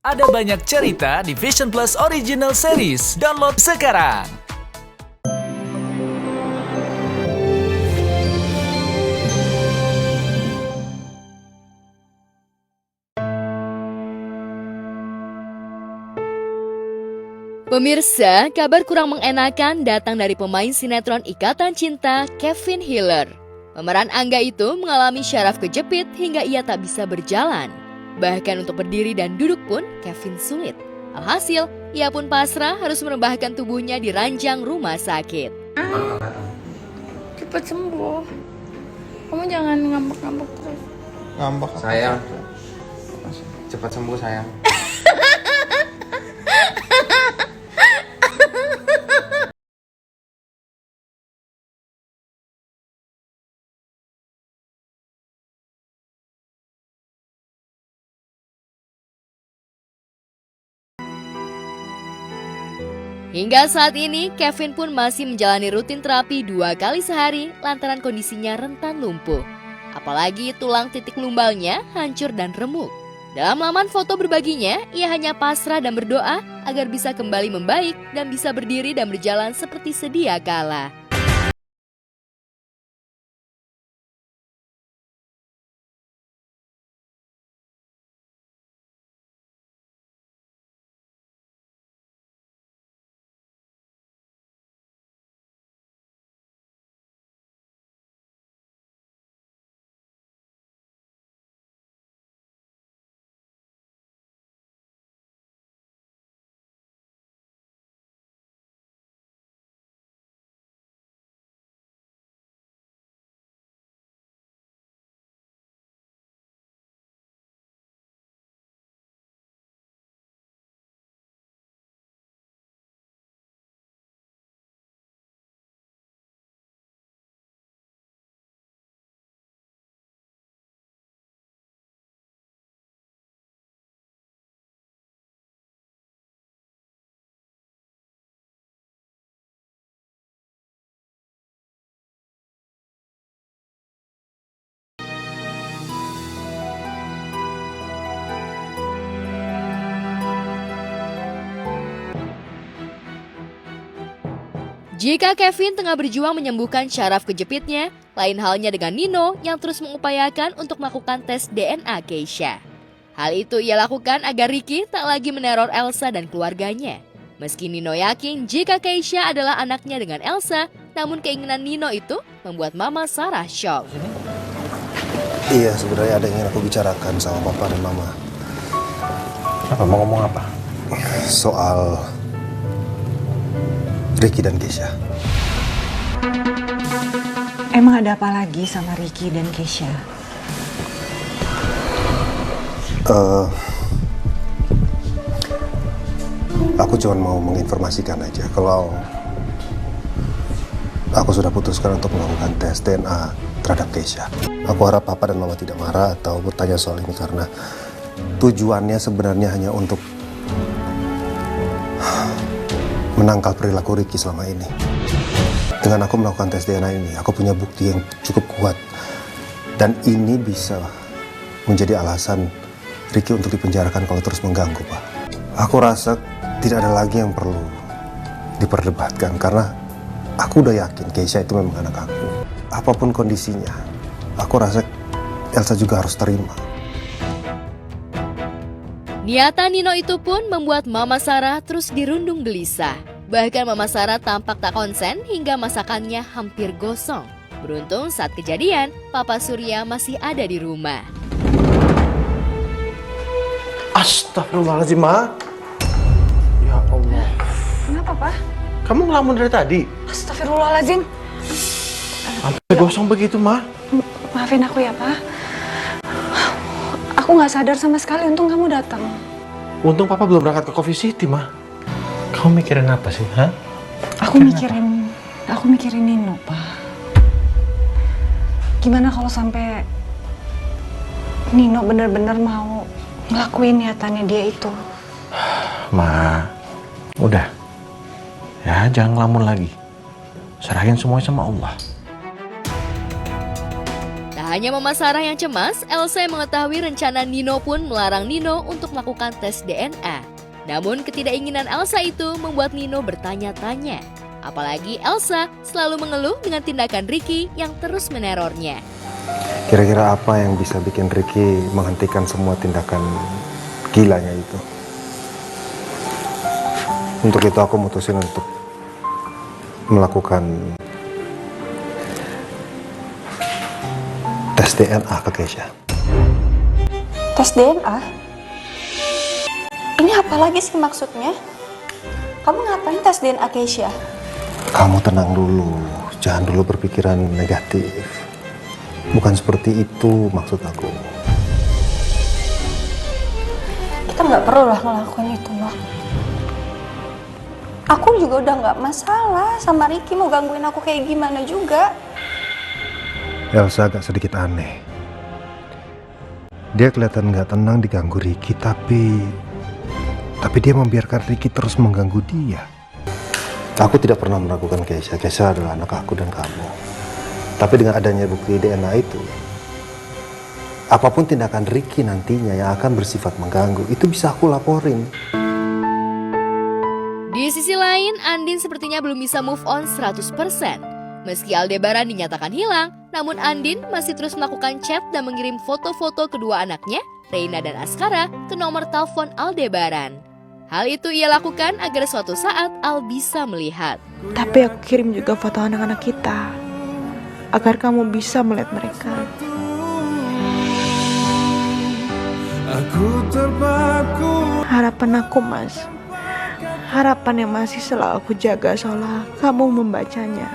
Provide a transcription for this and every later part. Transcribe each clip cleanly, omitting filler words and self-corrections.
Ada banyak cerita di Vision Plus Original Series. Download sekarang. Pemirsa, kabar kurang mengenakan datang dari pemain sinetron Ikatan Cinta, Kevin Hiller. Pemeran Angga itu mengalami syaraf kejepit hingga ia tak bisa berjalan. Bahkan untuk berdiri dan duduk pun Kevin sulit. Alhasil, ia pun pasrah harus merebahkan tubuhnya di ranjang rumah sakit. Cepat sembuh. Kamu jangan ngambek-ngambek terus. Ngambek Sayang, cepat sembuh sayang. Hingga saat ini, Kevin pun masih menjalani rutin terapi 2 kali sehari lantaran kondisinya rentan lumpuh. Apalagi tulang titik lumbalnya hancur dan remuk. Dalam laman foto berbaginya, ia hanya pasrah dan berdoa agar bisa kembali membaik dan bisa berdiri dan berjalan seperti sedia kala. Jika Kevin tengah berjuang menyembuhkan syaraf kejepitnya, lain halnya dengan Nino yang terus mengupayakan untuk melakukan tes DNA Keisha. Hal itu ia lakukan agar Ricky tak lagi meneror Elsa dan keluarganya. Meski Nino yakin jika Keisha adalah anaknya dengan Elsa, namun keinginan Nino itu membuat Mama Sarah shock. Iya, sebenarnya ada yang ingin aku bicarakan sama Papa dan Mama. Apa mau ngomong apa? Soal Ricky dan Keisha. Emang ada apa lagi sama Ricky dan Keisha? Aku cuma mau menginformasikan aja kalau aku sudah putuskan untuk melakukan tes DNA terhadap Keisha. Aku harap Papa dan Mama tidak marah atau bertanya soal ini karena tujuannya sebenarnya hanya untuk menangkal perilaku Ricky selama ini. Dengan aku melakukan tes DNA ini, aku punya bukti yang cukup kuat. Dan ini bisa menjadi alasan Ricky untuk dipenjarakan kalau terus mengganggu, Pak. Aku rasa tidak ada lagi yang perlu diperdebatkan karena aku udah yakin Keisha itu memang anak aku. Apapun kondisinya, aku rasa Elsa juga harus terima. Niatan Nino itu pun membuat Mama Sarah terus dirundung gelisah. Bahkan Mama Sarah tampak tak konsen hingga masakannya hampir gosong. Beruntung saat kejadian, Papa Surya masih ada di rumah. Astagfirullahaladzim, Ma. Ya Allah. Kenapa, Pak? Kamu ngelamun dari tadi? Astagfirullahaladzim. Sampai gosong begitu, Ma. Maafin aku ya, Pak. Aku nggak sadar sama sekali, untung kamu datang. Untung Papa belum berangkat ke Coffee City, Ma. Kamu mikirin apa sih, ha? Aku mikirin Nino, Pak. Gimana kalau sampai Nino benar-benar mau ngelakuin niatannya dia itu? Ma, udah. Ya, jangan ngelamun lagi. Serahin semuanya sama Allah. Tak Tak hanya Mama Sarah yang cemas, Elsa yang mengetahui rencana Nino pun melarang Nino untuk melakukan tes DNA. Namun ketidakinginan Elsa itu membuat Nino bertanya-tanya. Apalagi Elsa selalu mengeluh dengan tindakan Ricky yang terus menerornya. Kira-kira apa yang bisa bikin Ricky menghentikan semua tindakan gilanya itu? Untuk itu aku mutusin untuk melakukan tes DNA ke Keisha. Tes DNA? Ini apa lagi sih maksudnya? Kamu ngapain tes DNA Keisha? Kamu tenang dulu, jangan dulu berpikiran negatif. Bukan seperti itu maksud aku. Kita nggak perlu lah ngelakuin itu, Nok. Aku juga udah nggak masalah sama Ricky, mau gangguin aku kayak gimana juga. Elsa agak sedikit aneh. Dia kelihatan nggak tenang diganggu Ricky, tapi dia membiarkan Ricky terus mengganggu dia. Aku tidak pernah meragukan Keisha. Keisha adalah anak aku dan kamu. Tapi dengan adanya bukti DNA itu, apapun tindakan Ricky nantinya yang akan bersifat mengganggu, itu bisa aku laporin. Di sisi lain, Andin sepertinya belum bisa move on 100%. Meski Aldebaran dinyatakan hilang, namun Andin masih terus melakukan chat dan mengirim foto-foto kedua anaknya, Reina dan Askara, ke nomor telepon Aldebaran. Hal itu ia lakukan agar suatu saat Al bisa melihat. Tapi aku kirim juga foto anak-anak kita, agar kamu bisa melihat mereka. Harapan aku, Mas, harapan yang masih selalu aku jaga seolah kamu membacanya.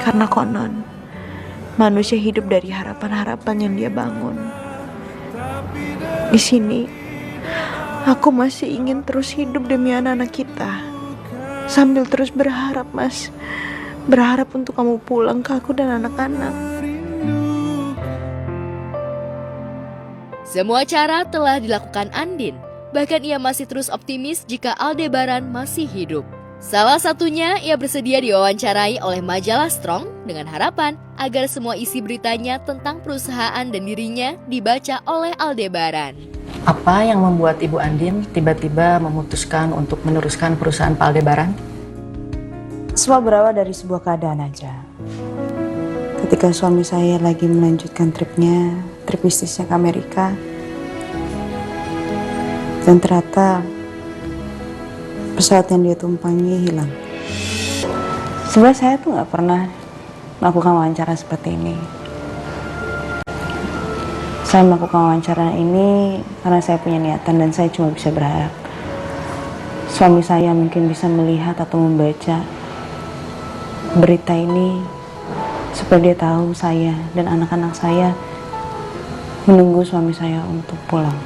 Karena konon, manusia hidup dari harapan-harapan yang dia bangun. Di sini, aku masih ingin terus hidup demi anak-anak kita. Sambil terus berharap, Mas. Berharap untuk kamu pulang ke aku dan anak-anak. Semua cara telah dilakukan Andin. Bahkan ia masih terus optimis jika Aldebaran masih hidup. Salah satunya, ia bersedia diwawancarai oleh majalah Strong dengan harapan agar semua isi beritanya tentang perusahaan dan dirinya dibaca oleh Aldebaran. Apa yang membuat Ibu Andin tiba-tiba memutuskan untuk meneruskan perusahaan Pak Aldebaran? Semua berawal dari sebuah keadaan aja. Ketika suami saya lagi melanjutkan trip bisnisnya ke Amerika, dan ternyata pesawat yang dia tumpangi hilang. Sebenarnya saya tuh nggak pernah melakukan wawancara seperti ini. Saya melakukan wawancara ini karena saya punya niatan dan saya cuma bisa berharap suami saya mungkin bisa melihat atau membaca berita ini supaya dia tahu saya dan anak-anak saya menunggu suami saya untuk pulang.